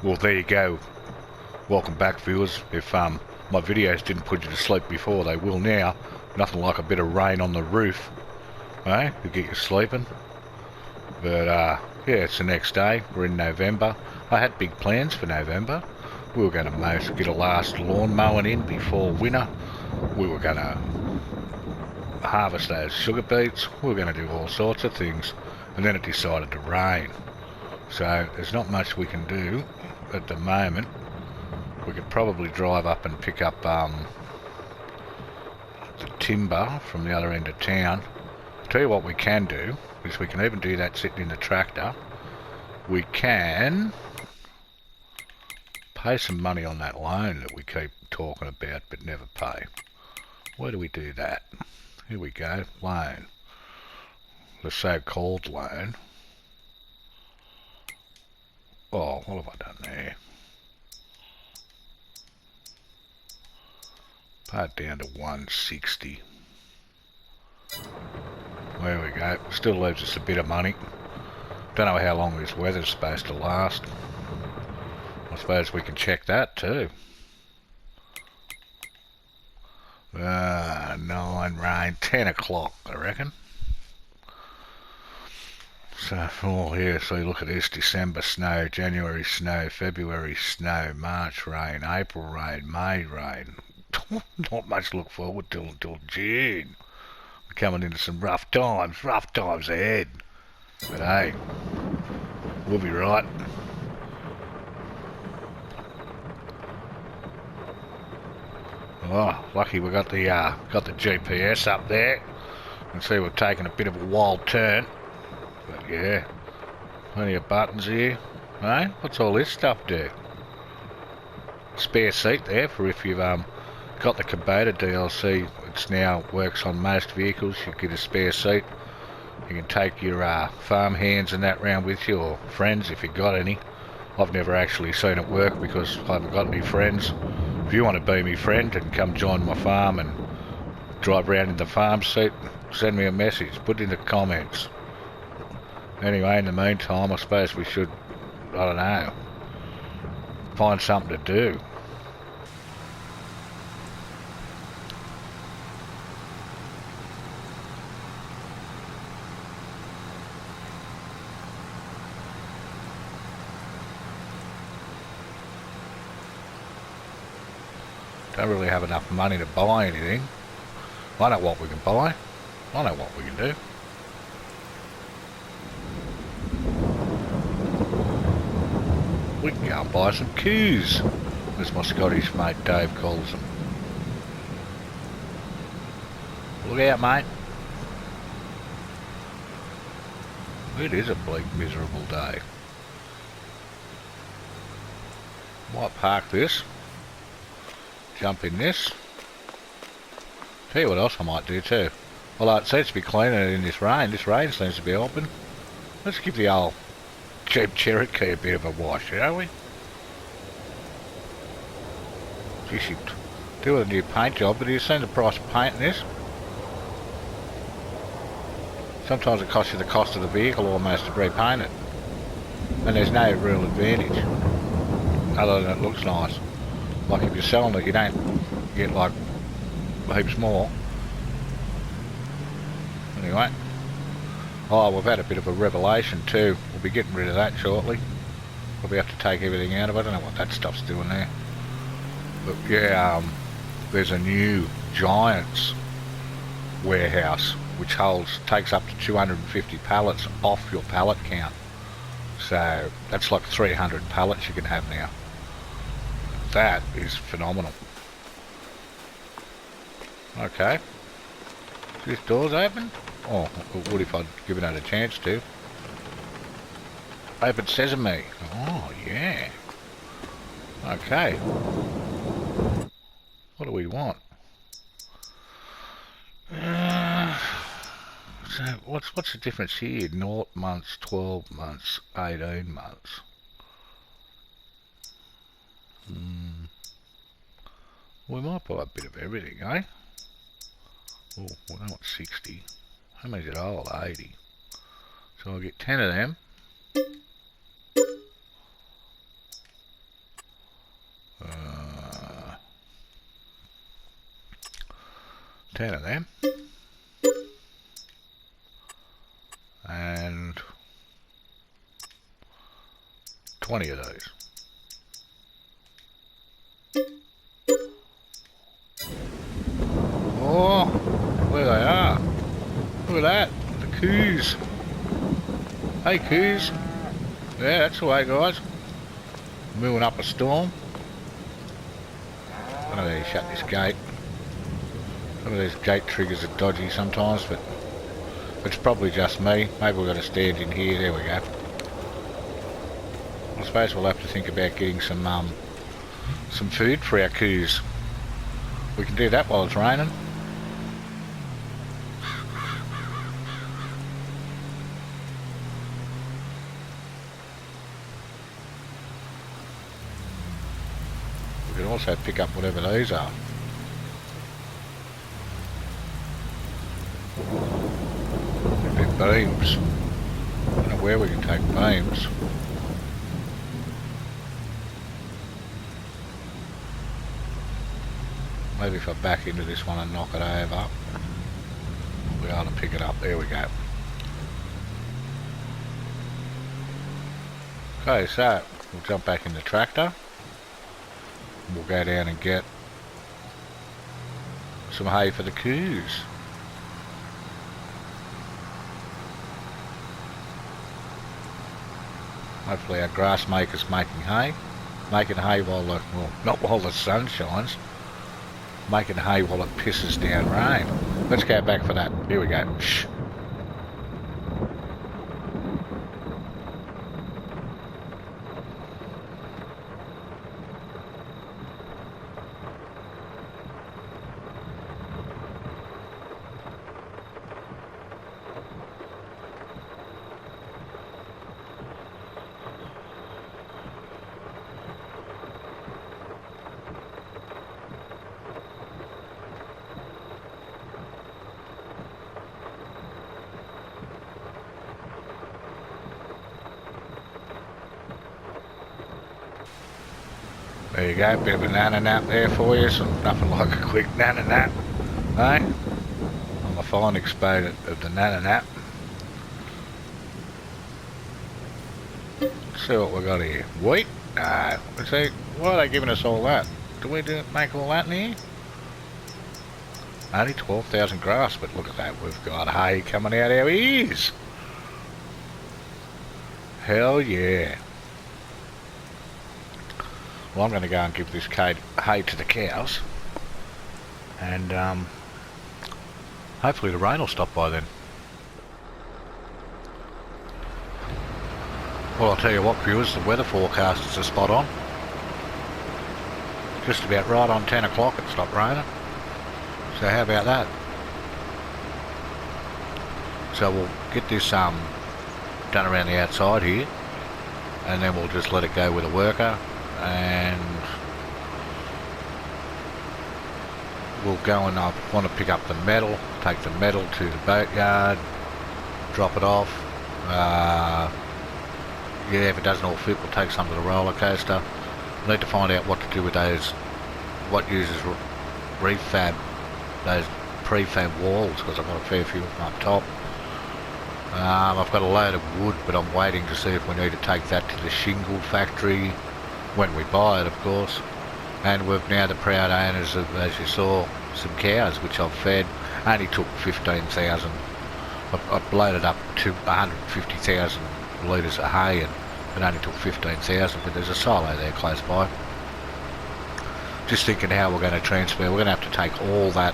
Well, there you go. Welcome back, viewers. If my videos didn't put you to sleep before, they will now. Nothing like a bit of rain on the roof, eh, to get you sleeping. But yeah, it's the next day. We're in November. I had big plans for November. We were going to get a last lawn mowing in before winter. We were going to harvest those sugar beets. We were going to do all sorts of things. And then it decided to rain. So there's not much we can do at the moment. We could probably drive up and pick up the timber from the other end of town. I'll tell you what we can do, is we can even do that sitting in the tractor. We can pay some money on that loan that we keep talking about but never pay. Where do we do that? Here we go, loan. The so-called loan. Oh, what have I done there? Pay it down to 160. There we go. Still leaves us a bit of money. Don't know how long this weather's supposed to last. I suppose we can check that too. 9 rain, 10 o'clock I reckon. So, oh yeah, so look at this. December snow, January snow, February snow, March rain, April rain, May rain. Not much to look forward to until June. We're coming into some rough times ahead. But hey, we'll be right. Oh, lucky we got the GPS up there. You can see we've taken a bit of a wild turn. But yeah, plenty of buttons here. Hey, what's all this stuff do? Spare seat there for if you've got the Kubota DLC. It's now works on most vehicles. You get a spare seat. You can take your farm hands and that round with you, or friends if you've got any. I've never actually seen it work because I haven't got any friends. If you want to be my friend and come join my farm and drive around in the farm seat, send me a message, put it in the comments. Anyway, in the meantime, I suppose we should, I don't know, find something to do. Don't really have enough money to buy anything. I know what we can buy. I know what we can do. We can go and buy some coos, as my Scottish mate Dave calls them. Look out, mate. It is a bleak, miserable day. Might park this. Jump in this. Tell you what else I might do too. Although it seems to be cleaner in this rain. This rain seems to be helping. Let's give the old Jeep Cherokee a bit of a wash, shall we? Gee, she'd do a new paint job, but have you seen the price of painting this? Sometimes it costs you the cost of the vehicle almost to repaint it. And there's no real advantage, other than it looks nice. Like if you're selling it, you don't get like heaps more. Anyway. Oh, we've had a bit of a revelation too. We'll be getting rid of that shortly. Probably have to take everything out of it. I don't know what that stuff's doing there. But yeah, there's a new Giants warehouse which takes up to 250 pallets off your pallet count. So that's like 300 pallets you can have now. That is phenomenal. Okay. This door's open? Oh, what if I'd given it a chance to? Open sesame. Oh, yeah. Okay. What do we want? So, what's the difference here? 0 months, 12 months, 18 months. We might buy a bit of everything, eh? Oh, we don't want 60. How many's it old? 80. So I'll get 10 of them. 10 of them. And 20 of those. Oh, there they are. Look at that, the coos. Hey coos. Yeah, that's the way, guys. Moving up a storm. I don't know how you shut this gate. Some of these gate triggers are dodgy sometimes, but it's probably just me. Maybe we've got a stand in here. There we go. I suppose we'll have to think about getting some food for our coos. We can do that while it's raining. We can also pick up whatever these are. They're beams. I don't know where we can take beams. Maybe if I back into this one and knock it over, we'll be able to pick it up. There we go. Okay, so we'll jump back in the tractor. We'll go down and get some hay for the coos. Hopefully our grass maker's making hay. Making hay while the, well, not while the sun shines. Making hay while it pisses down rain. Let's go back for that. Here we go. Shh. There you go, bit of a nana nap there for you, so nothing like a quick nana nap, eh? I'm a fine exponent of the nana nap. Let's see what we got here. Wheat? No. Let's see, why are they giving us all that? Do we make all that in here? Only 12,000 grass, but look at that, we've got hay coming out our ears. Hell yeah. Well, I'm going to go and give this hay to the cows, and hopefully the rain will stop by then. Well, I'll tell you what, viewers, the weather forecasts are spot on. Just about right on 10 o'clock it stopped raining, so how about that? So we'll get this done around the outside here, and then we'll just let it go with a worker. And we'll go, and I want to pick up the metal, take the metal to the boatyard, drop it off. Yeah, if it doesn't all fit, we'll take some to the roller coaster. I need to find out what to do with those, what uses refab, those prefab walls, because I've got a fair few of them up top. I've got a load of wood, but I'm waiting to see if we need to take that to the shingle factory. When we buy it, of course. And we've now the proud owners of, as you saw, some cows which I've fed. Only took 15,000. I've loaded up to 150,000 litres of hay, and it only took 15,000, but there's a silo there close by. Just thinking how we're going to transfer. We're going to have to take all that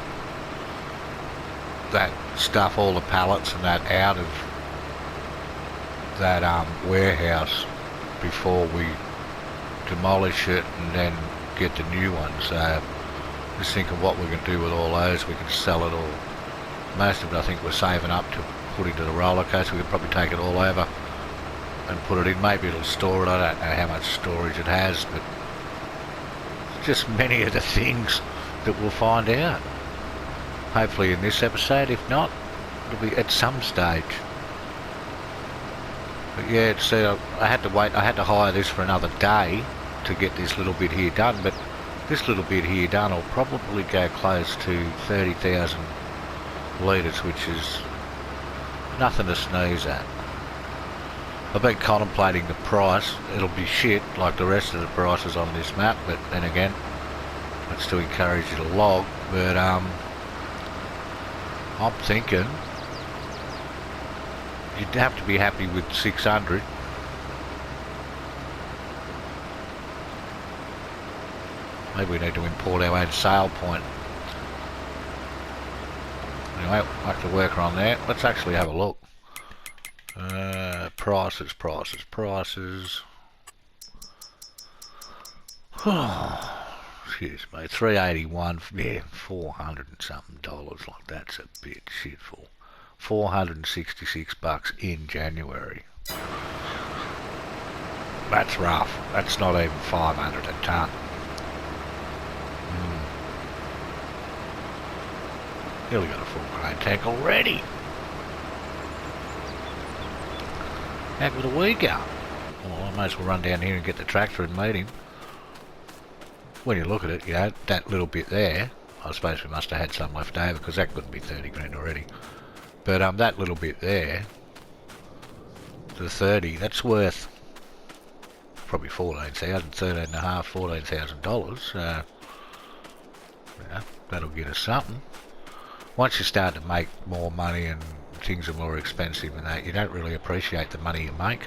stuff, all the pallets and that out of that warehouse before we demolish it and then get the new one. So just think of what we can do with all those. We can sell it all. Most of it I think we're saving up to put into the roller coaster. We could probably take it all over and put it in. Maybe it'll store it. I don't know how much storage it has, but just many of the things that we'll find out. Hopefully in this episode. If not, it'll be at some stage. But yeah, I had to wait. I had to hire this for another day to get this little bit here done, but this little bit here done will probably go close to 30,000 litres, which is nothing to sneeze at. I've been contemplating the price. It'll be shit like the rest of the prices on this map, but then again, that's to encourage you to log. But I'm thinking you'd have to be happy with 600. Maybe we need to import our own sale point. Anyway, we'll have to work on that. Let's actually have a look. Prices. Excuse me, 381, yeah, 400 and something dollars, like that's a bit shitful. 466 bucks in January. That's rough. That's not even 500 a ton. Here we got a full grain tank already. How good a we go? Well, I might as well run down here and get the tractor and meet him. When you look at it, you know, that little bit there, I suppose we must have had some left over because that couldn't be 30 grand already. But that little bit there, the 30, that's worth probably 14,000, 13.5, 14,000 dollars. Yeah, that'll get us something. Once you start to make more money and things are more expensive and that, you don't really appreciate the money you make.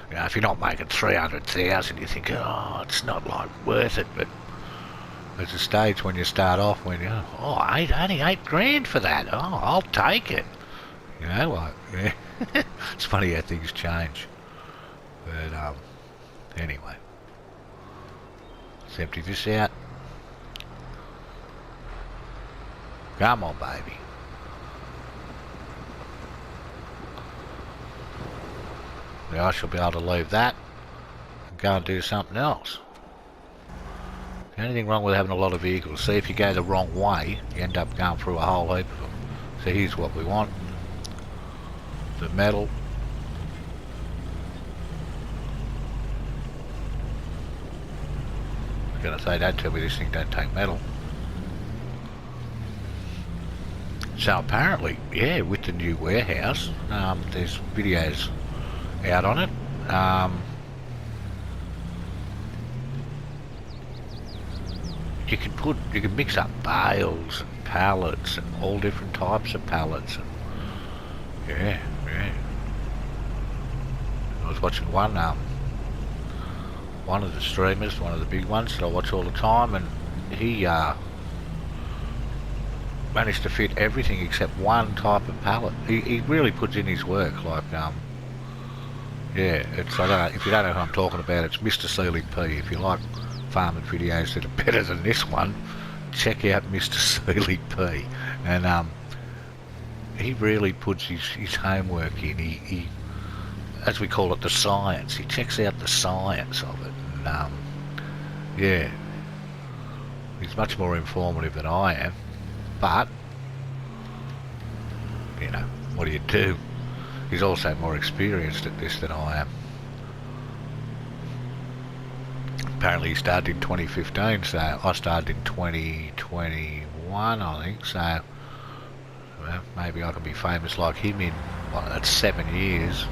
You know, if you're not making 300,000, you think, oh, it's not like worth it. But there's a stage when you start off when you're, only 8 grand for that. Oh, I'll take it. You know, like, yeah. It's funny how things change. But anyway, let's empty this out. Come on, baby. Now I shall be able to leave that and go and do something else. Anything wrong with having a lot of vehicles? See, if you go the wrong way, you end up going through a whole heap of them. So here's what we want. The metal. I was going to say, don't tell me this thing don't take metal. So apparently, yeah, with the new warehouse, there's videos out on it. You can mix up bales and pallets and all different types of pallets. And yeah. I was watching one of the streamers, one of the big ones that I watch all the time, and he managed to fit everything except one type of pallet. He really puts in his work. Like yeah, it's, I don't know if you don't know who I'm talking about. It's Mr. Seeley P. If you like farming videos that are better than this one, check out Mr. Seeley P. And he really puts his homework in. He, as we call it, the science. He checks out the science of it. And yeah, he's much more informative than I am. But you know, what do? He's also more experienced at this than I am. Apparently he started in 2015, so I started in 2021, I think. So well, maybe I can be famous like him in, well, that's 7 years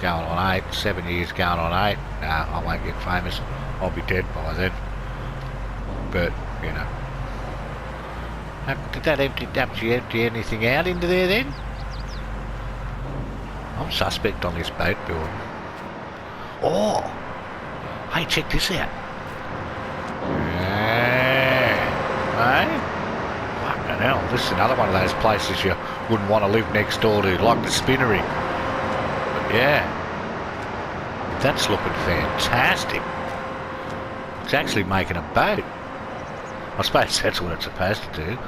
going on 8. 7 years going on 8. No, I won't get famous. I'll be dead by then. But you know, did that empty anything out into there then? I'm suspect on this boat building. Oh, hey, check this out. Yeah, hey, fucking hell, this is another one of those places you wouldn't want to live next door to, like the spinnery. But yeah, that's looking fantastic. It's actually making a boat. I suppose that's what it's supposed to do.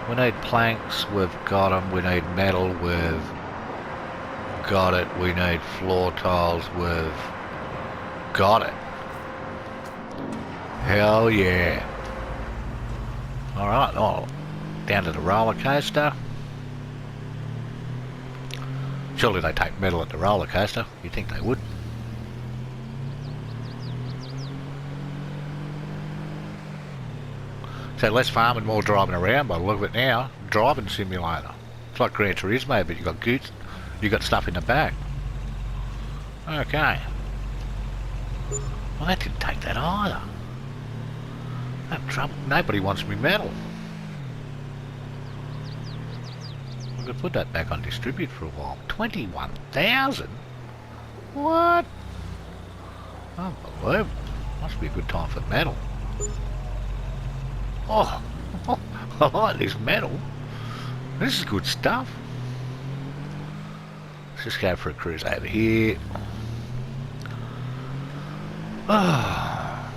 We need planks, we've got them. We need metal, we've got it. We need floor tiles, we've got it. Hell yeah. Alright, oh, down to the roller coaster. Surely they take metal at the roller coaster. You'd think they would. So less farming, more driving around by the look of it now. Driving simulator. It's like Gran Turismo, but you got stuff in the back. Okay. Well, that didn't take that either. No trouble. Nobody wants me metal. I could put that back on distribute for a while. 21,000? What? Unbelievable. Must be a good time for metal. Oh, I like this metal. This is good stuff. Let's just go for a cruise over here. Oh.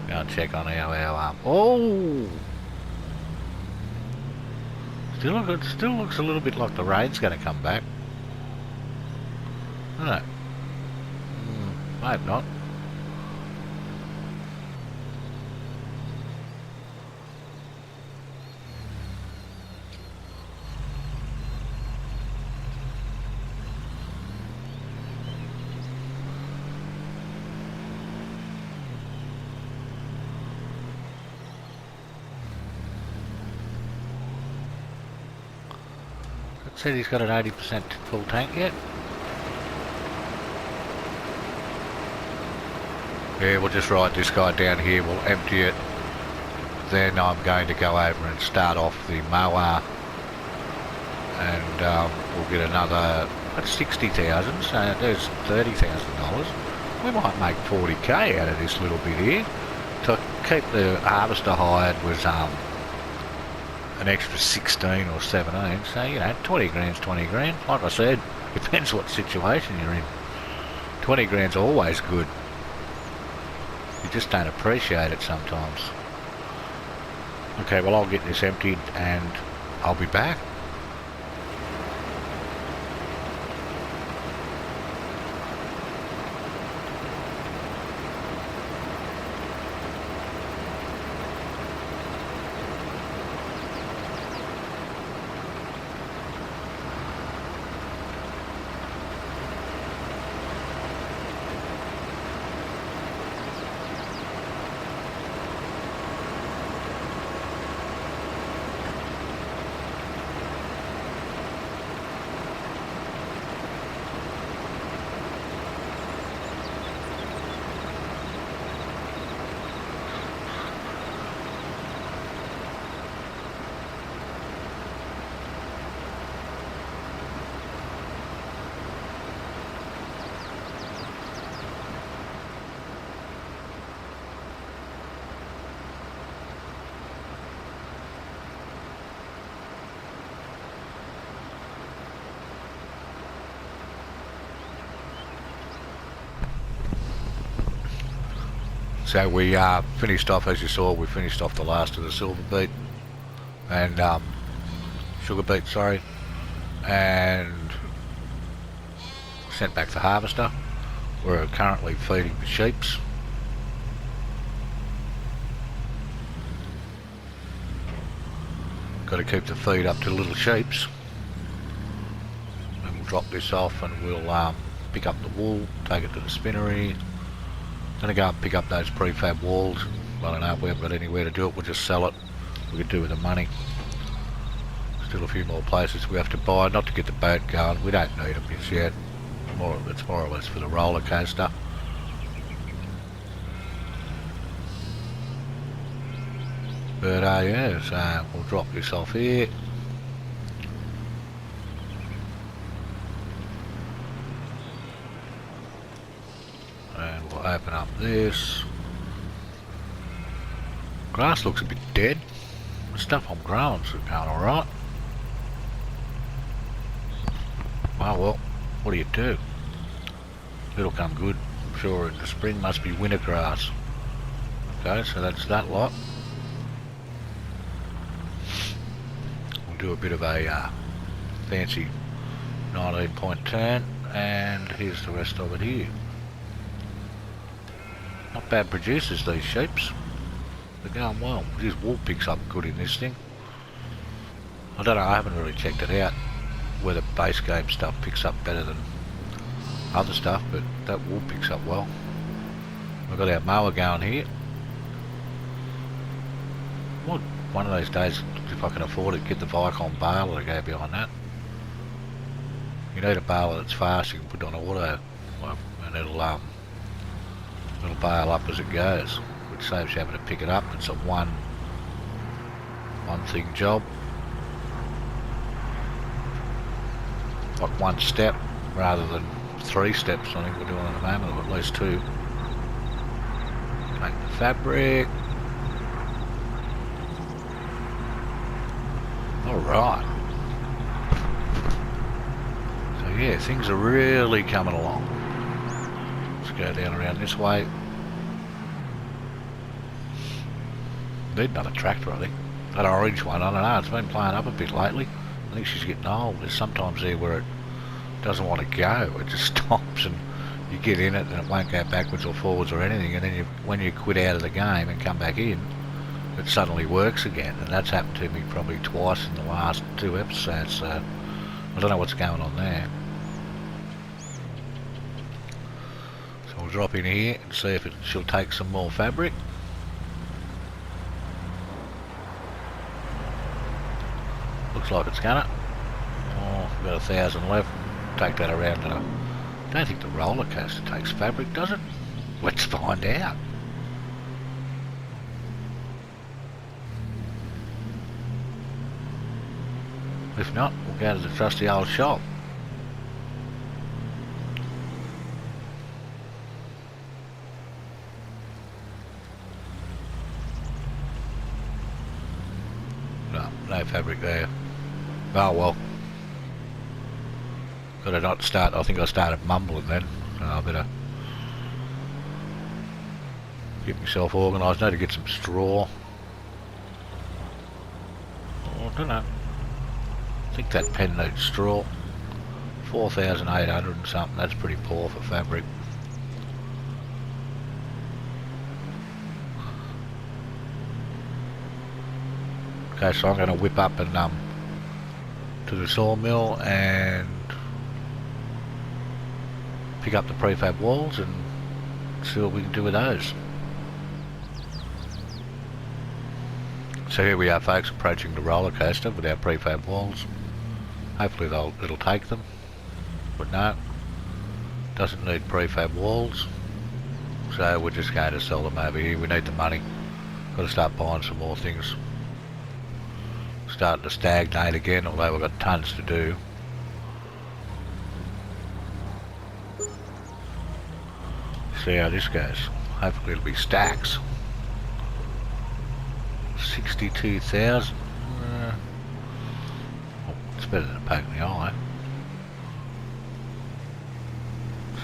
Go and check on our oh! Still looks a little bit like the rain's going to come back. No. Maybe not. Said he's got an 80% full tank yet. Yeah, we'll just ride this guy down here, we'll empty it. Then I'm going to go over and start off the mower. And we'll get another, that's 60,000, so there's $30,000. We might make 40k out of this little bit here. To keep the harvester hired was an extra 16 or 17, so you know, 20 grand's 20 grand. Like I said, depends what situation you're in. 20 grand's always good. You just don't appreciate it sometimes. Okay, well I'll get this emptied and I'll be back. So we finished off, as you saw, we finished off the last of the silver beet and sugar beet, sorry, and sent back the harvester. We're currently feeding the sheeps. Got to keep the feed up to the little sheeps. And we'll drop this off and we'll pick up the wool, take it to the spinnery. Gonna go and pick up those prefab walls. I don't know if we haven't got anywhere to do it, we'll just sell it. We could do with the money. Still a few more places we have to buy, not to get the boat going. We don't need them just yet. It's more or less for the roller coaster. But yeah, so we'll drop this off here. And we'll open up this. Grass looks a bit dead. The stuff I'm growing's going alright. Well, what do? It'll come good, I'm sure. In the spring must be winter grass. Okay, so that's that lot. We'll do a bit of a fancy 19-point turn, and here's the rest of it here. Not bad producers, these sheeps. They're going well. This wool picks up good in this thing. I don't know, I haven't really checked it out whether base game stuff picks up better than other stuff, but that wool picks up well. We've got our mower going here. Well, one of those days, if I can afford it, get the Vicon baler to go behind that. You need a baler that's fast, you can put on auto, and it'll bail up as it goes, which saves you having to pick it up. It's a one thing job, like one step rather than 3 steps. I think we're doing at the moment, or at least 2. Make the fabric. Alright. So yeah, things are really coming along. Let's go down around this way. Need another tractor, I think. That orange one, I don't know, it's been playing up a bit lately. I think she's getting old. There's sometimes there where it doesn't want to go, it just stops and you get in it and it won't go backwards or forwards or anything, and then when you quit out of the game and come back in, it suddenly works again. And that's happened to me probably twice in the last 2 episodes, so I don't know what's going on there. So we'll drop in here and see if she'll take some more fabric. Looks like it's gonna. Oh, about 1,000 left. Take that around, and I don't think the roller coaster takes fabric, does it? Let's find out. If not, we'll go to the trusty old shop. No fabric there. Oh well. Gotta not start, I think I started mumbling then, so I better get myself organised. Need to get some straw. Oh, I don't know. I think that pen needs straw. 4,800 and something, that's pretty poor for fabric. Okay, so I'm going to whip up and to the sawmill and pick up the prefab walls and see what we can do with those. So here we are, folks, approaching the roller coaster with our prefab walls. Hopefully it'll take them, but no, doesn't need prefab walls, so we're just going to sell them over here. We need the money, got to start buying some more things. Starting to stagnate again, although we've got tons to do. See how this goes. Hopefully it'll be stacks. 62,000. It's better than a poke in the eye.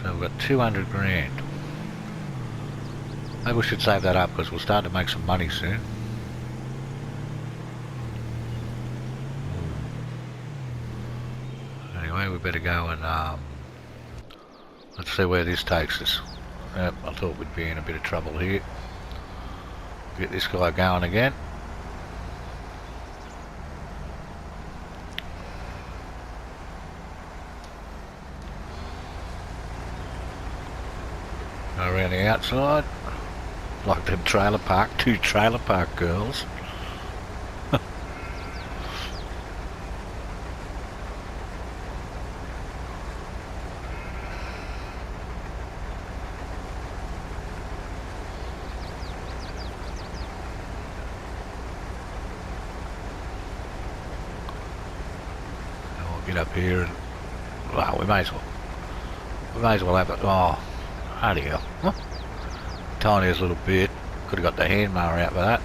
So we've got 200 grand. Maybe we should save that up because we'll start to make some money soon. Anyway, we better go and let's see where this takes us. Yep, I thought we'd be in a bit of trouble here. Get this guy going again. Go around the outside, like them trailer park, 2 trailer park girls. Get up here and, well, we may as well have it. Oh, bloody hell. Huh? Tiniest little bit. Could have got the hand mower out for that.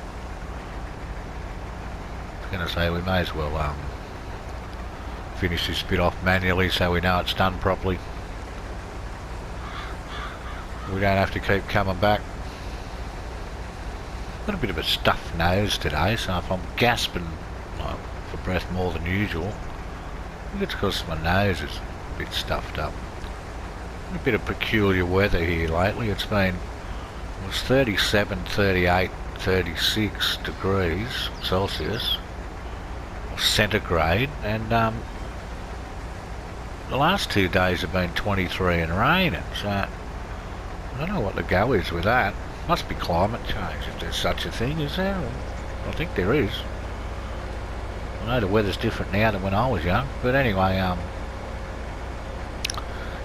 I was going to say we may as well finish this bit off manually so we know it's done properly. We don't have to keep coming back. Got a bit of a stuffed nose today, so if I'm gasping for breath more than usual, I think it's because my nose is a bit stuffed up. A bit of peculiar weather here lately. It was 37, 38, 36 degrees Celsius or centigrade, and the last 2 days have been 23 and raining, so I don't know what the go is with that. Must be climate change if there's such a thing, is there? I think there is. I know the weather's different now than when I was young, but anyway,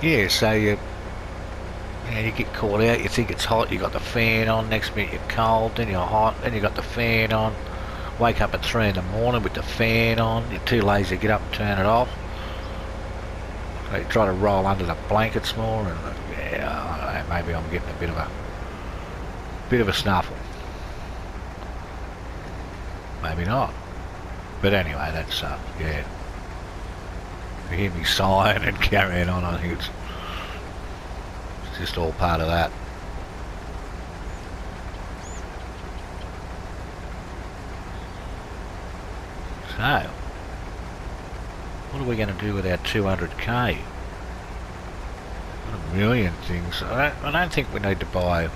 yeah, so you get caught out, you think it's hot, you got the fan on, next minute you're cold, then you're hot, then you got the fan on, wake up at 3 in the morning with the fan on, you're too lazy to get up and turn it off, so you try to roll under the blankets more, and yeah, I don't know, maybe I'm getting a bit of a snuffle. Maybe not. But anyway, that's, yeah. You hear me sighing and carrying on, I think it's just all part of that. So, what are we going to do with our 200k? What a million things. I don't think we need to buy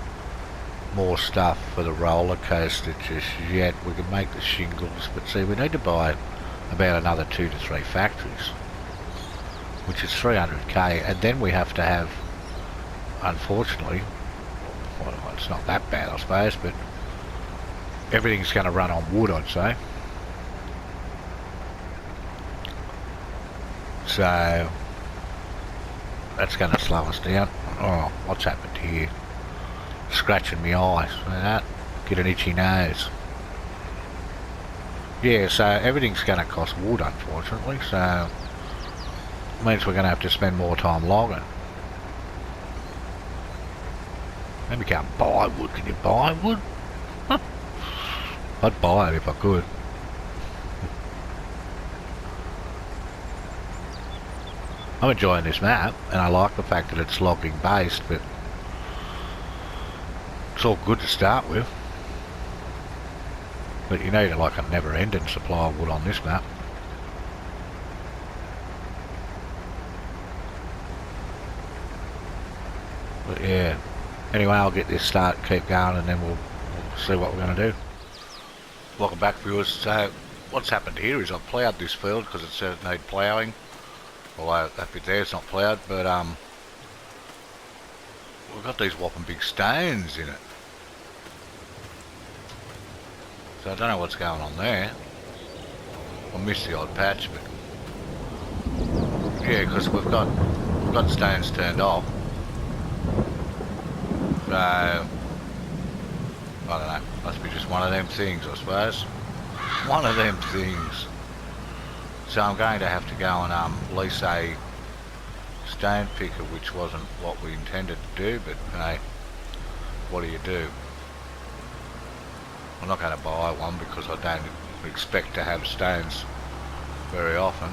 more stuff for the roller coaster just yet. We can make the shingles, but see, we need to buy about another 2 to 3 factories, which is 300k, and then we have to have, unfortunately, well, it's not that bad I suppose, but everything's going to run on wood, I'd say. So that's going to slow us down. Oh, what's happened here? Scratching my eyes, see that? Get an itchy nose. Yeah, so everything's going to cost wood, unfortunately, so it means we're going to have to spend more time logging. Maybe you can't buy wood. Can you buy wood? Huh. I'd buy it if I could. I'm enjoying this map, and I like the fact that it's logging based, but it's all good to start with. But you need like a never-ending supply of wood on this map. But yeah, anyway, I'll get this start, keep going, and then we'll see what we're going to do. Welcome back, viewers. So what's happened here is I've ploughed this field because it said it needed ploughing. Although that bit there is not ploughed, but we've got these whopping big stones in it. So I don't know what's going on there. I missed the odd patch, but yeah, because we've got stones turned off. So I don't know. Must be just one of them things, I suppose. One of them things. So I'm going to have to go and lease a stone picker, which wasn't what we intended to do, but hey, what do? I'm not going to buy one because I don't expect to have stones very often.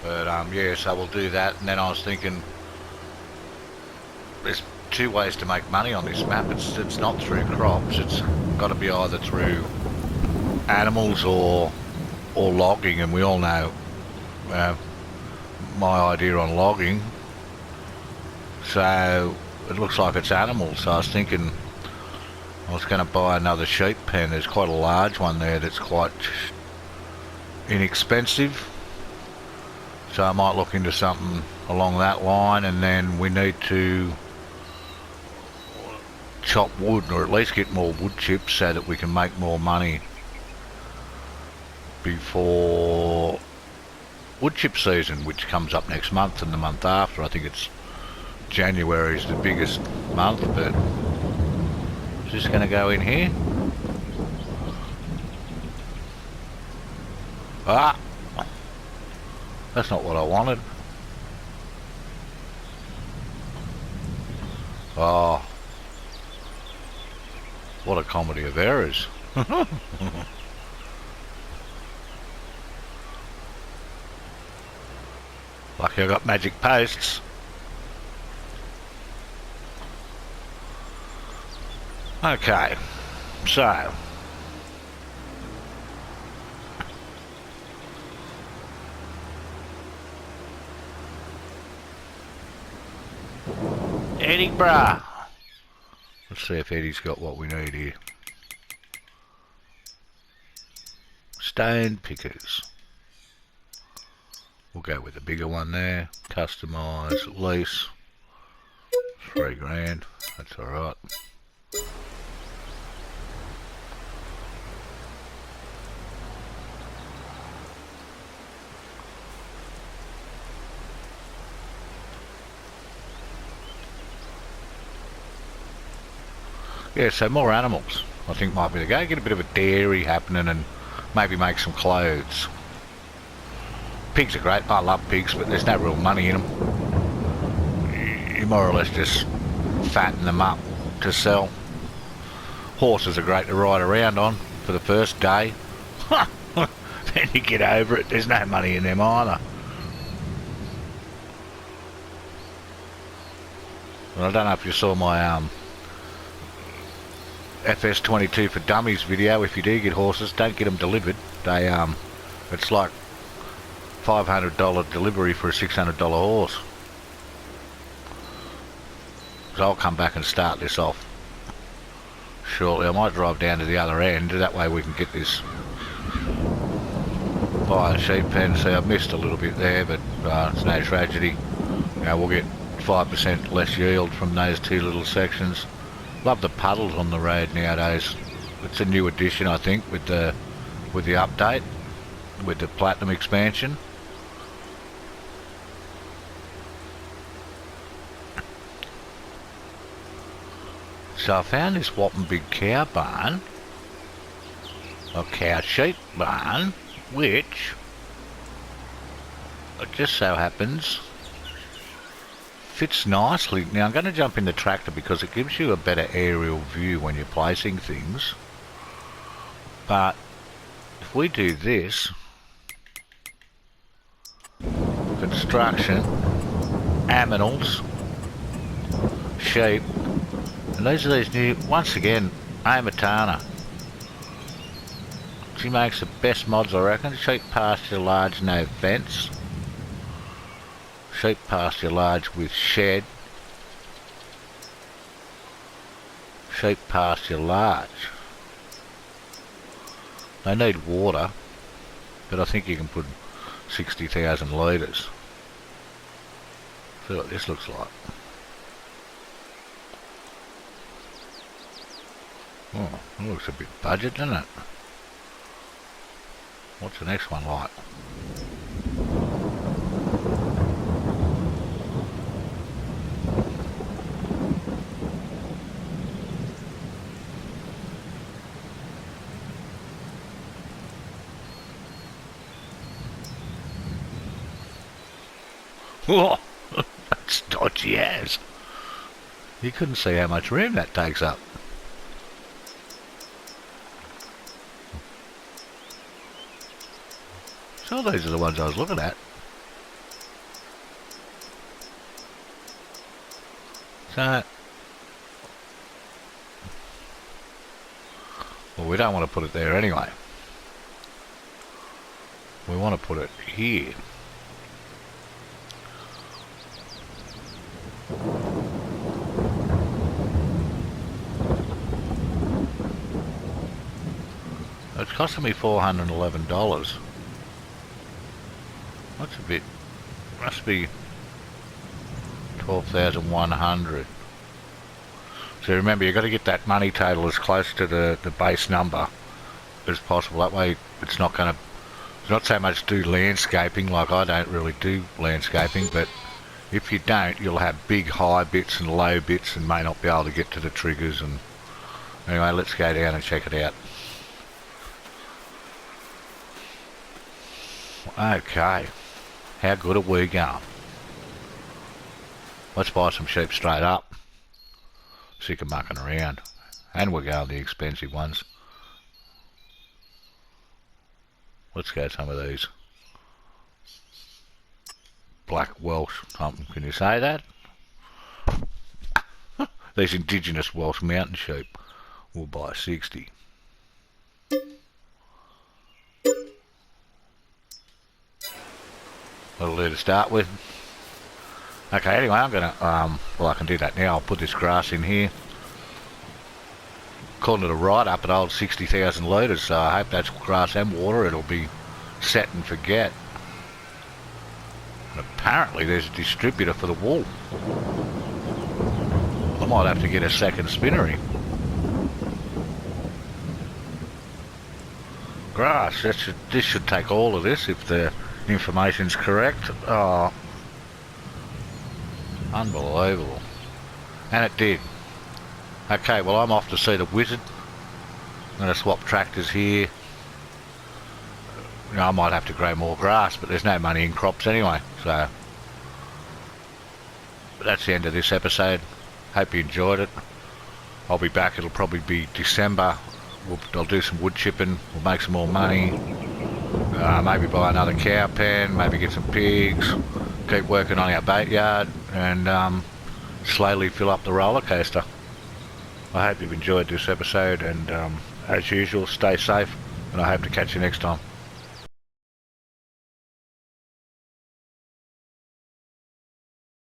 But yeah, so we'll do that, and then I was thinking there's 2 ways to make money on this map. It's not through crops, it's got to be either through animals or logging, and we all know my idea on logging, so it looks like it's animals. So I was thinking I was going to buy another sheep pen. There's quite a large one there that's quite inexpensive, so I might look into something along that line. And then we need to chop wood, or at least get more wood chips so that we can make more money before wood chip season, which comes up next month and the month after. I think it's January is the biggest month, but is this going to go in here? Ah, that's not what I wanted. Oh, what a comedy of errors. Lucky I got magic posts. Okay, so Eddie brah. Let's see if Eddie's got what we need here. Stone pickers. We'll go with the bigger one there. Customise, lease. $3 grand. That's alright. Yeah, so more animals, I think, might be the go. Get a bit of a dairy happening and maybe make some clothes. Pigs are great. I love pigs, but there's no real money in them. You more or less just fatten them up to sell. Horses are great to ride around on for the first day. Then you get over it, there's no money in them either. Well, I don't know if you saw my FS22 for Dummies video. If you do get horses, don't get them delivered. They it's like $500 delivery for a $600 horse. So I'll come back and start this off shortly. I might drive down to the other end, that way we can get this by a sheep pen. See, I've missed a little bit there, but it's no tragedy. You know, we'll get 5% less yield from those two little sections. Love the puddles on the road nowadays. It's a new addition, I think, with the update, with the Platinum expansion. So I found this whopping big cow barn, or cow sheep barn, which it just so happens fits nicely. Now I'm going to jump in the tractor because it gives you a better aerial view when you're placing things. But if we do this, construction, aminals, sheep, and these are these new, once again, Amatana. She makes the best mods, I reckon. Sheep pasture large, no fence. Sheep pasture large with shed. Sheep pasture large. They need water, but I think you can put 60,000 litres. See what this looks like. Oh, it looks a bit budget, doesn't it? What's the next one like? Whoa, that's dodgy as. You couldn't see how much room that takes up. So these are the ones I was looking at. So, well, we don't want to put it there anyway. We want to put it here. It's costing me $411. That's a bit, must be 12,100. So remember, you've got to get that money total as close to the base number as possible. That way it's not going to, it's not so much do landscaping, like I don't really do landscaping, but if you don't, you'll have big high bits and low bits and may not be able to get to the triggers. And anyway, let's go down and check it out. Okay, how good are we going? Let's buy some sheep straight up. Sick of mucking around. And we're going the expensive ones. Let's go some of these. Black Welsh something, can you say that? These indigenous Welsh mountain sheep. We'll buy 60. That'll do to start with. Okay, anyway, I'm gonna, well, I can do that now. I'll put this grass in here. Calling it a ride up at old 60,000 litres, so I hope that's grass and water. It'll be set and forget. And apparently there's a distributor for the wool. I might have to get a second spinnery. Grass, this should take all of this if the information's correct. Oh, unbelievable. And it did. Okay, well I'm off to see the wizard. I'm going to swap tractors here. You know, I might have to grow more grass, but there's no money in crops anyway, so. But that's the end of this episode. Hope you enjoyed it. I'll be back, it'll probably be December. I'll do some wood chipping, we'll make some more money. Maybe buy another cow pen, maybe get some pigs. Keep working on our bait yard, and slowly fill up the roller coaster. I hope you've enjoyed this episode, and as usual, stay safe, and I hope to catch you next time.